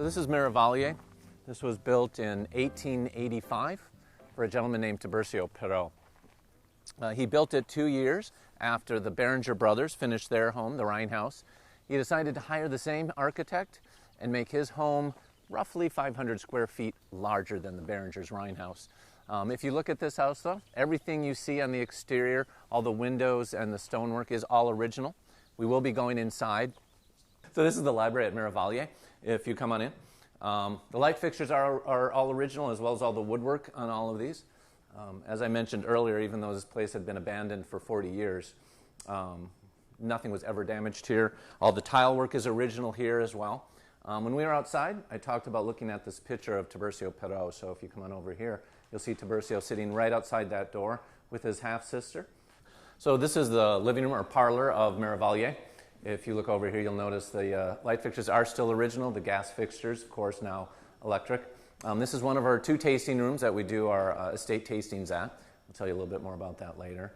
So this is Miravalle. This was built in 1885 for a gentleman named Tiburcio Parrott. He built it 2 years after the Beringer brothers finished their home, the Rhine house. He decided to hire the same architect and make his home roughly 500 square feet larger than the Beringers' Rhine house. If you look at this house though, everything you see on the exterior, all the windows and the stonework is all original. We will be going inside. So this is the library at Miravalle, if you come on in. The light fixtures are all original, as well as all the woodwork on all of these. As I mentioned earlier, even though this place had been abandoned for 40 years, nothing was ever damaged here. All the tile work is original here as well. When we were outside, I talked about looking at this picture of Tiburcio Parrott. So if you come on over here, you'll see Tiburcio sitting right outside that door with his half-sister. So this is the living room or parlor of Miravalle. If you look over here, you'll notice the light fixtures are still original. The gas fixtures, of course, now electric. This is one of our 2 tasting rooms that we do our estate tastings at. I'll tell you a little bit more about that later.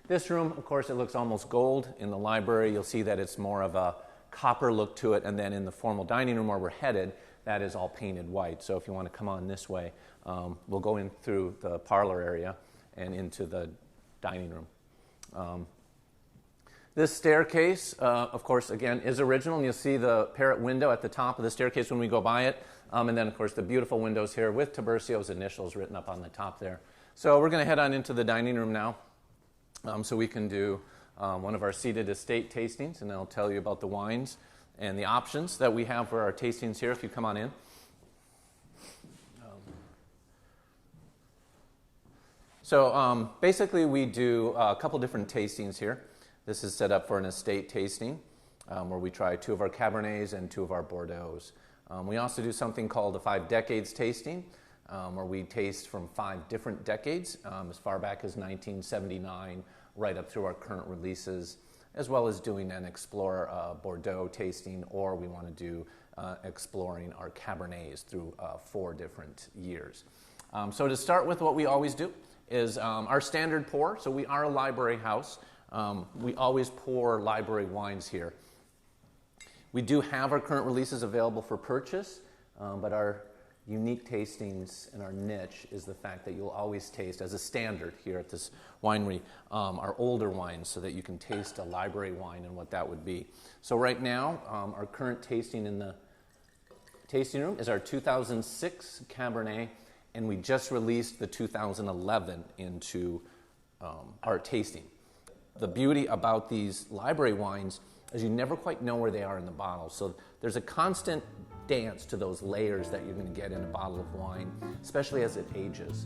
This room, of course, it looks almost gold. In the library, you'll see that it's more of a copper look to it, and then in the formal dining room where we're headed, that is all painted white. So if you want to come on this way, we'll go in through the parlor area and into the dining room. This staircase, of course, again, is original, and you'll see the Parrot window at the top of the staircase when we go by it. And then, of course, the beautiful windows here with Tiburcio's initials written up on the top there. So we're going to head on into the dining room now, so we can do one of our seated estate tastings, and I'll tell you about the wines and the options that we have for our tastings here if you come on in. So basically we do a couple different tastings here. This is set up for an estate tasting where we try 2 of our Cabernets and 2 of our Bordeaux's. We also do something called a 5 decades tasting where we taste from 5 different decades as far back as 1979 right up through our current releases, as well as doing an explore Bordeaux tasting, or we want to do exploring our Cabernets through 4 different years. So to start with, what we always do is our standard pour. So we are a library house. We always pour library wines here. We do have our current releases available for purchase, but our unique tastings and our niche is the fact that you'll always taste, as a standard here at this winery, our older wines, so that you can taste a library wine and what that would be. So right now, our current tasting in the tasting room is our 2006 Cabernet, and we just released the 2011 into our tasting. The beauty about these library wines is you never quite know where they are in the bottle. So there's a constant dance to those layers that you're going to get in a bottle of wine, especially as it ages.